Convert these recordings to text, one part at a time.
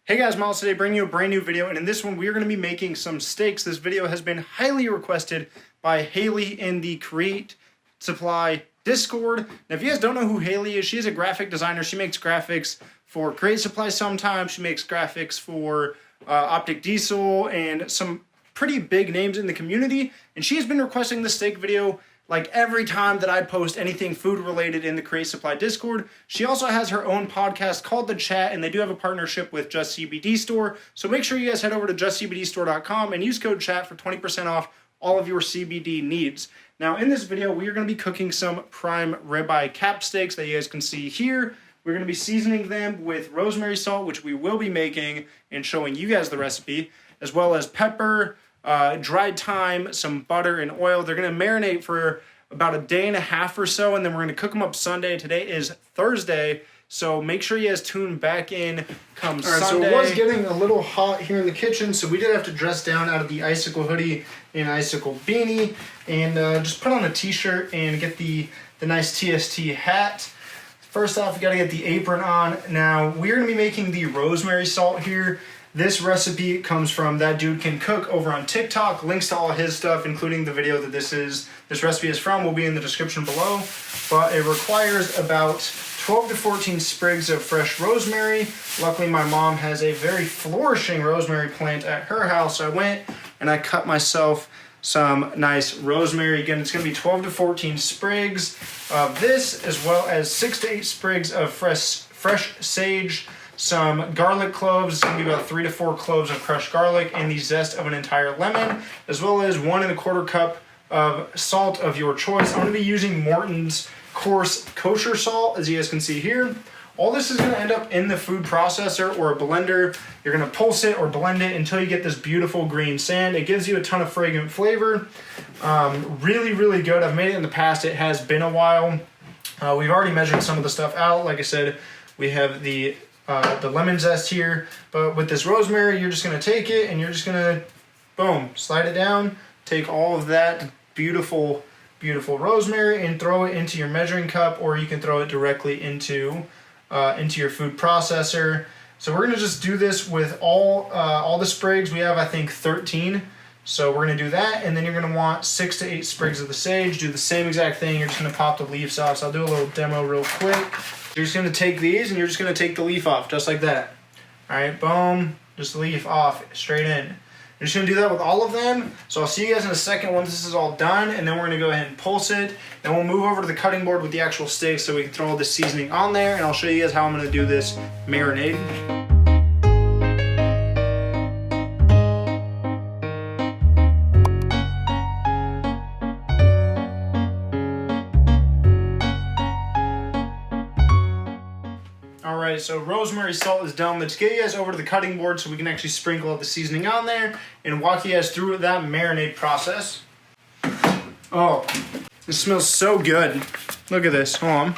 Hey guys, Miles today bringing you a brand new video, and in this one we are going to be making some steaks. This video has been highly requested by Hailey in the Create Supply Discord. Now if you guys don't know who Hailey is, she is a graphic designer. She makes graphics for Create Supply sometimes. She makes graphics for Optic Diesel and some pretty big names in the community, and she has been requesting this steak video like every time that I post anything food related in the Create Supply Discord. She also has her own podcast called The Chat, and they do have a partnership with Just CBD Store. So make sure you guys head over to justcbdstore.com and use code CHAT for 20% off all of your CBD needs. Now in this video, we are going to be cooking some prime ribeye cap steaks that you guys can see here. We're going to be seasoning them with rosemary salt, which we will be making and showing you guys the recipe, as well as pepper, dried thyme, some butter, and oil. They're going to marinate for about a day and a half or so, and then we're going to cook them up Sunday. Today is Thursday, so make sure you guys tune back in come Sunday. So it was getting a little hot here in the kitchen, so we did have to dress down out of the icicle hoodie and icicle beanie, and just put on a t-shirt and get the nice TST hat. First off, we got to get the apron on. Now, we're going to be making the rosemary salt here. This recipe comes from ThatDudeCanCook over on TikTok. Links to all his stuff, including the video that this recipe is from, will be in the description below. But it requires about 12 to 14 sprigs of fresh rosemary. Luckily, my mom has a very flourishing rosemary plant at her house. So I went and I cut myself some nice rosemary. Again, it's going to be 12 to 14 sprigs of this, as well as 6 to 8 sprigs of fresh sage. Some garlic cloves. It's going to be about 3 to 4 cloves of crushed garlic, and the zest of an entire lemon, as well as 1 1/4 cup of salt of your choice. I'm going to be using Morton's coarse kosher salt, as you guys can see here. All this is going to end up in the food processor or a blender. You're going to pulse it or blend it until you get this beautiful green sand. It gives you a ton of fragrant flavor. Really, really good. I've made it in the past. It has been a while. We've already measured some of the stuff out. Like I said, we have the lemon zest here, but with this rosemary, you're just going to take it and you're just going to, boom, slide it down, take all of that beautiful, beautiful rosemary and throw it into your measuring cup, or you can throw it directly into your food processor. So we're going to just do this with all the sprigs. We have, I think, 13. So we're going to do that, and then you're going to want 6 to 8 sprigs of the sage. Do the same exact thing. You're just going to pop the leaves off. So I'll do a little demo real quick. You're just going to take these, and you're just going to take the leaf off, just like that. All right, boom, just leaf off, straight in. You're just going to do that with all of them. So I'll see you guys in a second once this is all done, and then we're going to go ahead and pulse it. Then we'll move over to the cutting board with the actual steaks so we can throw all the seasoning on there, and I'll show you guys how I'm going to do this marinade. Alright, so rosemary salt is done. Let's get you guys over to the cutting board so we can actually sprinkle all the seasoning on there and walk you guys through that marinade process. Oh, it smells so good. Look at this. Hold on.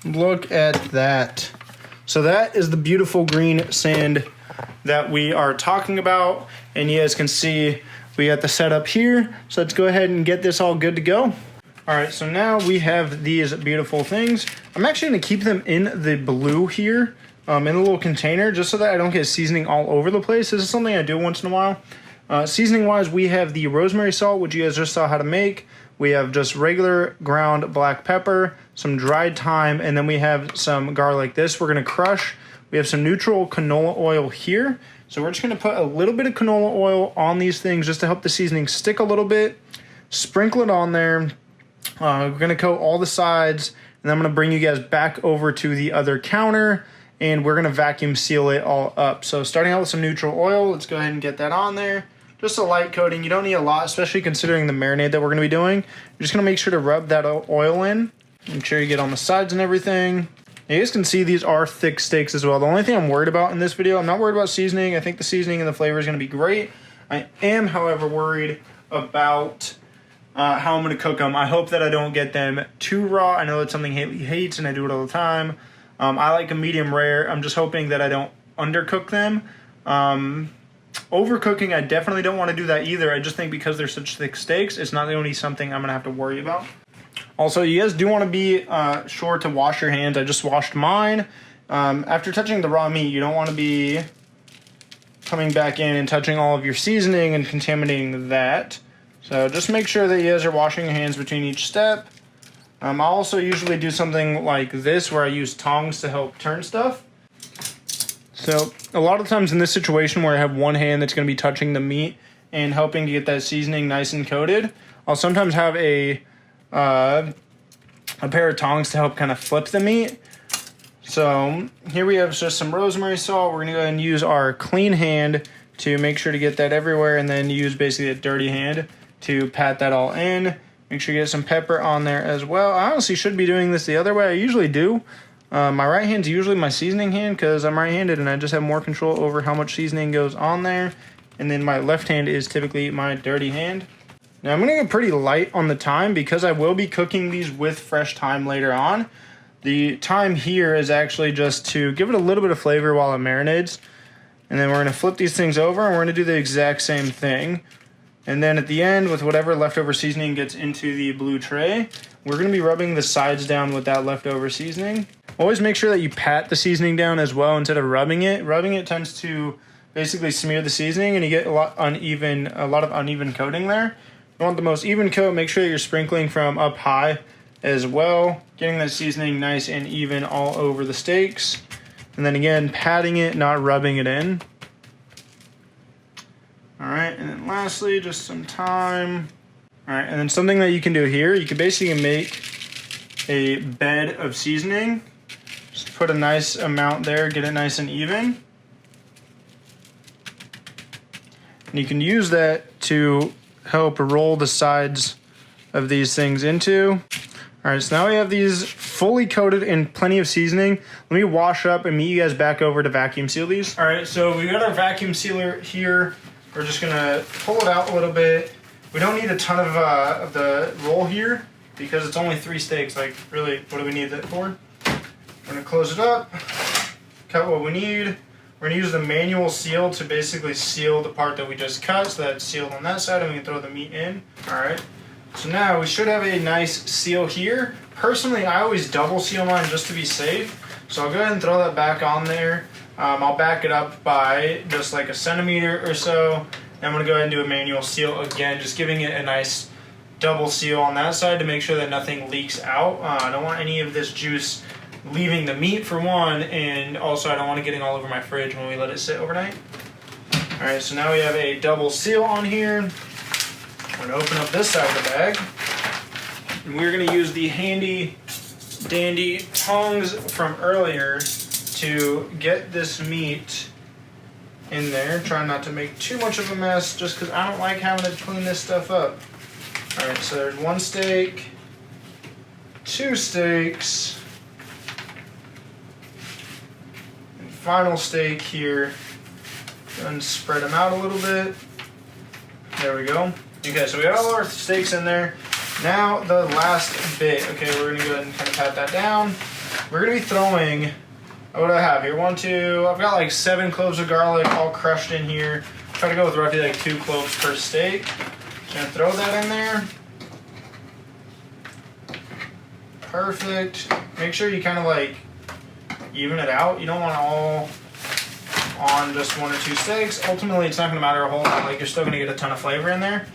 Look at that. So that is the beautiful green sand that we are talking about. And you guys can see we got the setup here. So let's go ahead and get this all good to go. Alright, so now we have these beautiful things. I'm actually going to keep them in the blue here, in a little container, just so that I don't get seasoning all over the place. This is something I do once in a while. Seasoning-wise, we have the rosemary salt, which you guys just saw how to make. We have just regular ground black pepper, some dried thyme, and then we have some garlic. This we're going to crush. We have some neutral canola oil here. So we're just going to put a little bit of canola oil on these things just to help the seasoning stick a little bit. Sprinkle it on there. We're going to coat all the sides, and then I'm going to bring you guys back over to the other counter, and we're going to vacuum seal it all up. So starting out with some neutral oil, let's go ahead and get that on there. Just a light coating. You don't need a lot, especially considering the marinade that we're going to be doing. You're just going to make sure to rub that oil in. Make sure you get on the sides and everything. You guys can see these are thick steaks as well. The only thing I'm worried about in this video, I'm not worried about seasoning. I think the seasoning and the flavor is going to be great. I am, however, worried about how I'm going to cook them. I hope that I don't get them too raw. I know that's something Hailey hates, and I do it all the time. I like a medium rare. I'm just hoping that I don't undercook them. Overcooking, I definitely don't want to do that either. I just think because they're such thick steaks, it's not the only something I'm going to have to worry about. Also, you guys do want to be sure to wash your hands. I just washed mine. After touching the raw meat, you don't want to be coming back in and touching all of your seasoning and contaminating that. So just make sure that you guys are washing your hands between each step. I'll also usually do something like this where I use tongs to help turn stuff. So a lot of times in this situation where I have one hand that's going to be touching the meat and helping to get that seasoning nice and coated, I'll sometimes have a pair of tongs to help kind of flip the meat. So here we have just some rosemary salt. We're going to go ahead and use our clean hand to make sure to get that everywhere, and then use basically a dirty hand to pat that all in. Make sure you get some pepper on there as well. I honestly should be doing this the other way. I usually do. My right hand's usually my seasoning hand because I'm right-handed and I just have more control over how much seasoning goes on there. And then my left hand is typically my dirty hand. Now I'm going to go pretty light on the thyme because I will be cooking these with fresh thyme later on. The thyme here is actually just to give it a little bit of flavor while it marinades. And then we're going to flip these things over and we're going to do the exact same thing. And then at the end, with whatever leftover seasoning gets into the blue tray, we're going to be rubbing the sides down with that leftover seasoning. Always make sure that you pat the seasoning down as well instead of rubbing it. Rubbing it tends to basically smear the seasoning and you get a lot of uneven coating there. You want the most even coat, make sure that you're sprinkling from up high as well, getting that seasoning nice and even all over the steaks. And then again, patting it, not rubbing it in. All right, and then lastly, just some thyme. All right, and then something that you can do here, you can basically make a bed of seasoning. Just put a nice amount there, get it nice and even. And you can use that to help roll the sides of these things into. All right, so now we have these fully coated in plenty of seasoning. Let me wash up and meet you guys back over to vacuum seal these. All right, so we got our vacuum sealer here. We're just gonna pull it out a little bit. We don't need a ton of the roll here because it's only 3 steaks. Like, really, what do we need that for? We're gonna close it up, cut what we need. We're gonna use the manual seal to basically seal the part that we just cut, so that's sealed on that side, and we can throw the meat in. All right. So now we should have a nice seal here. Personally, I always double seal mine just to be safe. So I'll go ahead and throw that back on there. I'll back it up by just like 1 centimeter or so. And I'm gonna go ahead and do a manual seal again, just giving it a nice double seal on that side to make sure that nothing leaks out. I don't want any of this juice leaving the meat for one, and also I don't want it getting all over my fridge when we let it sit overnight. All right, so now we have a double seal on here. We're gonna open up this side of the bag, and we're gonna use the handy dandy tongs from earlier to get this meat in there. Try not to make too much of a mess just because I don't like having to clean this stuff up. All right, so there's 1 steak, 2 steaks, and final steak here. And spread them out a little bit. There we go. Okay, so we got all our steaks in there. Now the last bit. Okay, we're gonna go ahead and kind of pat that down. We're gonna be throwing, what do I have here? 1, 2, I've got like 7 cloves of garlic all crushed in here. Try to go with roughly like 2 cloves per steak. Just gonna throw that in there. Perfect. Make sure you kind of like even it out. You don't want it all on just 1 or 2 steaks. Ultimately, it's not gonna matter a whole lot. Like, you're still gonna get a ton of flavor in there.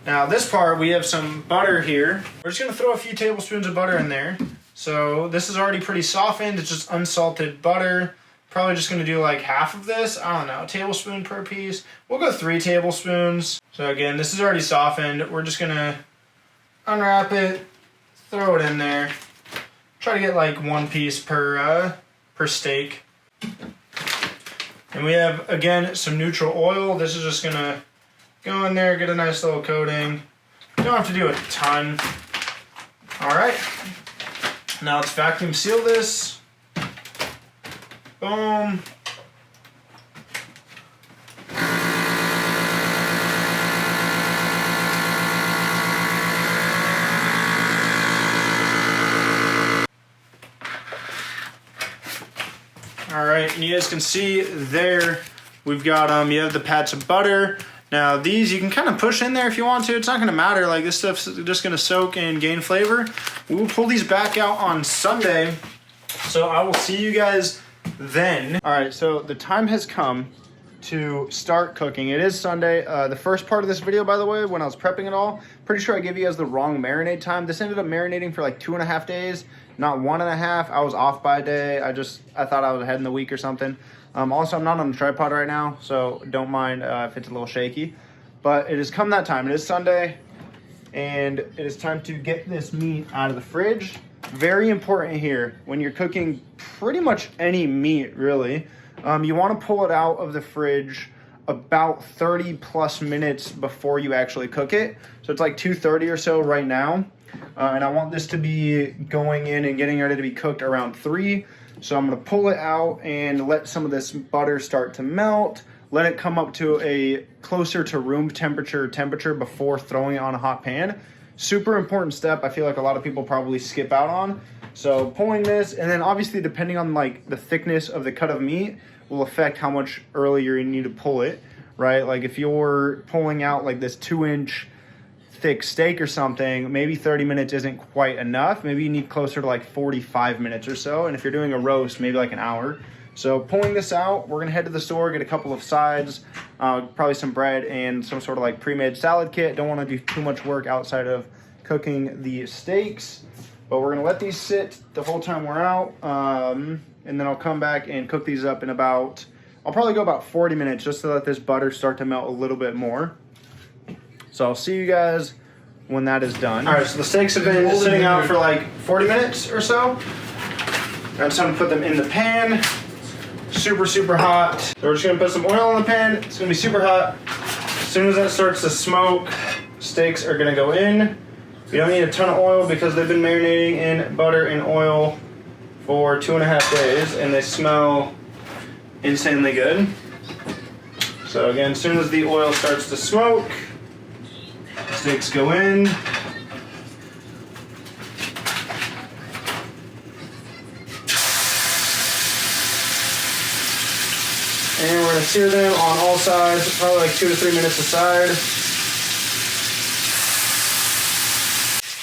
Now this part, we have some butter here. We're just gonna throw a few tablespoons of butter in there. So this is already pretty softened. It's just unsalted butter. Probably just gonna do like half of this. I don't know, a tablespoon per piece. We'll go 3 tablespoons. So again, this is already softened. We're just gonna unwrap it, throw it in there. Try to get like 1 piece per steak. And we have, again, some neutral oil. This is just gonna go in there, get a nice little coating. You don't have to do a ton. All right, now let's vacuum seal this. Boom. All right, and you guys can see there, we've got, you have the pats of butter, Now these you can kind of push in there if you want to. It's not gonna matter, like this stuff's just gonna soak and gain flavor. We will pull these back out on Sunday. So I will see you guys then. All right, so the time has come to start cooking. It is Sunday. The first part of this video, by the way, when I was prepping it all, pretty sure I gave you guys the wrong marinade time. This ended up marinating for like 2.5 days, not 1.5. I was off by a day. I thought I was ahead in the week or something. Also, I'm not on a tripod right now, so don't mind if it's a little shaky. But it has come that time. It is Sunday, and it is time to get this meat out of the fridge. Very important here, when you're cooking pretty much any meat, really, you want to pull it out of the fridge about 30 plus minutes before you actually cook it. So it's like 2:30 or so right now. And I want this to be going in and getting ready to be cooked around 3. So I'm going to pull it out and let some of this butter start to melt. Let it come up to a closer to room temperature before throwing it on a hot pan. Super important step. I feel like a lot of people probably skip out on. So pulling this, and then obviously depending on like the thickness of the cut of meat will affect how much earlier you need to pull it, right? Like if you're pulling out like this 2-inch thick steak or something, maybe 30 minutes isn't quite enough. Maybe you need closer to like 45 minutes or so. And if you're doing a roast, maybe like an hour. So pulling this out, we're gonna head to the store, get a couple of sides, probably some bread and some sort of like pre-made salad kit. Don't wanna do too much work outside of cooking the steaks, but we're gonna let these sit the whole time we're out. And then I'll come back and cook these up in about, I'll probably go about 40 minutes just to let this butter start to melt a little bit more. So I'll see you guys when that is done. All right, so the steaks have been sitting out for like 40 minutes or so. Now it's time to put them in the pan. Super, super hot. So we're just gonna put some oil in the pan. It's gonna be super hot. As soon as that starts to smoke, steaks are gonna go in. You don't need a ton of oil because they've been marinating in butter and oil for 2.5 days and they smell insanely good. So again, as soon as the oil starts to smoke, steaks go in. And we're gonna sear them on all sides, probably like 2 to 3 minutes a side.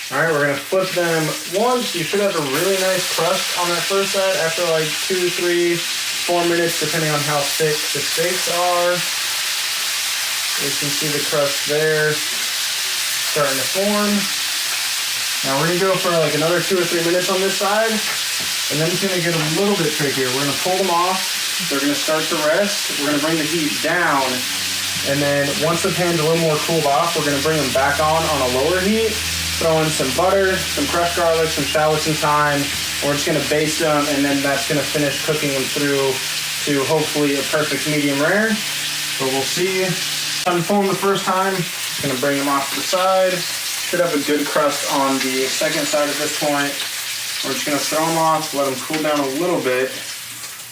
All right, we're gonna flip them once. You should have a really nice crust on that first side after like 2, 3, 4 minutes, depending on how thick the steaks are. You can see the crust there starting to form. Now we're gonna go for like another 2 or 3 minutes on this side, and then it's gonna get a little bit trickier. We're gonna pull them off. They're gonna start to rest. We're gonna bring the heat down, and then once the pan's a little more cooled off, we're gonna bring them back on a lower heat. Throw in some butter, some crushed garlic, some shallots and thyme. We're just gonna baste them, and then that's gonna finish cooking them through to hopefully a perfect medium rare. But we'll see. I'm pulling the first time. Just gonna bring them off to the side. Should have a good crust on the second side at this point. We're just gonna throw them off, let them cool down a little bit.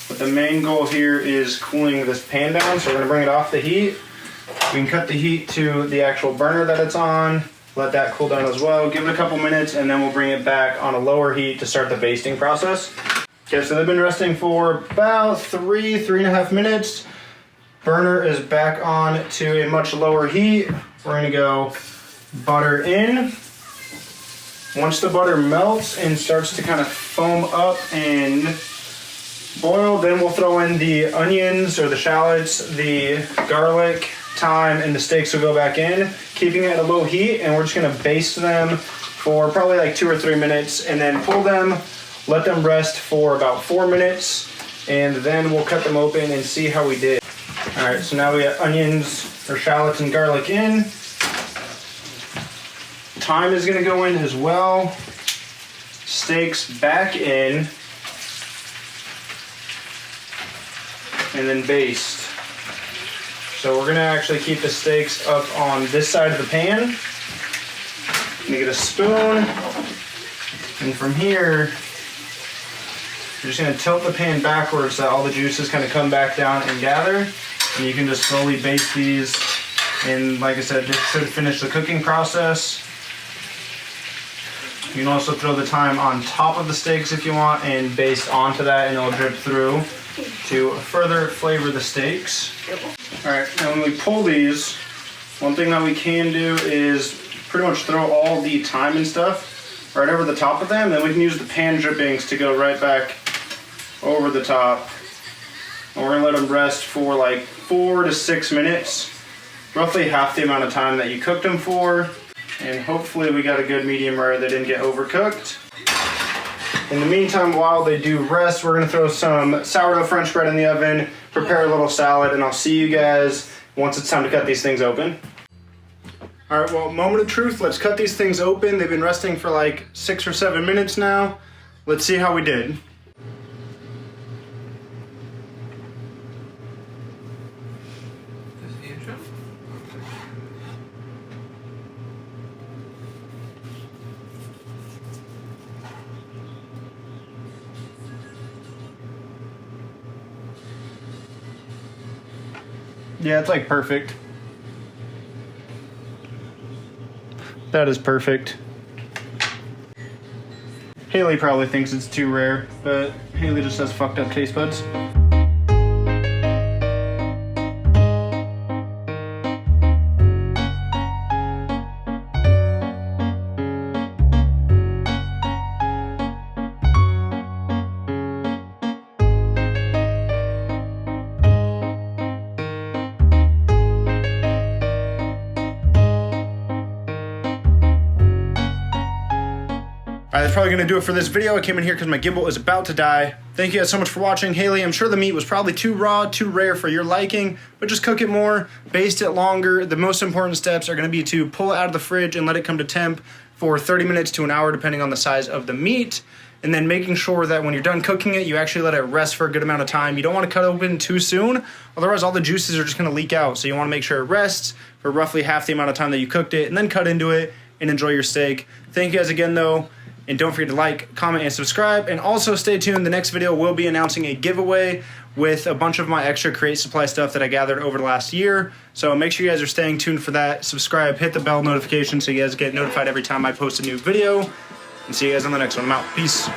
But the main goal here is cooling this pan down, so we're gonna bring it off the heat. We can cut the heat to the actual burner that it's on. Let that cool down as well. Give it a couple minutes and then we'll bring it back on a lower heat to start the basting process. Okay, so they've been resting for about 3.5 minutes. Burner is back on to a much lower heat. We're gonna go butter in. Once the butter melts and starts to kind of foam up and boil, then we'll throw in the onions or the shallots, the garlic, thyme, and the steaks will go back in, keeping it at a low heat, and we're just gonna baste them for probably like 2 or 3 minutes and then pull them, let them rest for about 4 minutes, and then we'll cut them open and see how we did. All right, so now we got onions or shallots and garlic in. Thyme is gonna go in as well. Steaks back in. And then baste. So we're gonna actually keep the steaks up on this side of the pan. I'm gonna get a spoon, and from here, you're just gonna tilt the pan backwards so that all the juices kind of come back down and gather. And you can just slowly baste these, and like I said, this should finish the cooking process. You can also throw the thyme on top of the steaks if you want and baste onto that, and it'll drip through to further flavor the steaks. All right, now when we pull these, One thing that we can do is pretty much throw all the thyme and stuff right over the top of them, then we can use the pan drippings to go right back over the top. And we're gonna let them rest for like 4 to 6 minutes, roughly half the amount of time that you cooked them for. And hopefully we got a good medium rare that didn't get overcooked. In the meantime, while they do rest, we're gonna throw some sourdough French bread in the oven, prepare a little salad, and I'll see you guys once it's time to cut these things open. All right, well, moment of truth, let's cut these things open. They've been resting for like 6 or 7 minutes now. Let's see how we did. Yeah, it's like perfect. That is perfect. Hailey probably thinks it's too rare, but Hailey just has fucked up taste buds. Alright, that's probably going to do it for this video. I came in here because my gimbal is about to die. Thank you guys so much for watching. Hailey, I'm sure the meat was probably too raw, too rare for your liking, but just cook it more, baste it longer. The most important steps are going to be to pull it out of the fridge and let it come to temp for 30 minutes to an hour, depending on the size of the meat. And then making sure that when you're done cooking it, you actually let it rest for a good amount of time. You don't want to cut open too soon, otherwise all the juices are just going to leak out. So you want to make sure it rests for roughly half the amount of time that you cooked it, and then cut into it and enjoy your steak. Thank you guys again, though. And don't forget to like, comment, and subscribe. And also stay tuned. The next video will be announcing a giveaway with a bunch of my extra Create Supply stuff that I gathered over the last year. So make sure you guys are staying tuned for that. Subscribe, hit the bell notification so you guys get notified every time I post a new video. And see you guys on the next one. I'm out. Peace.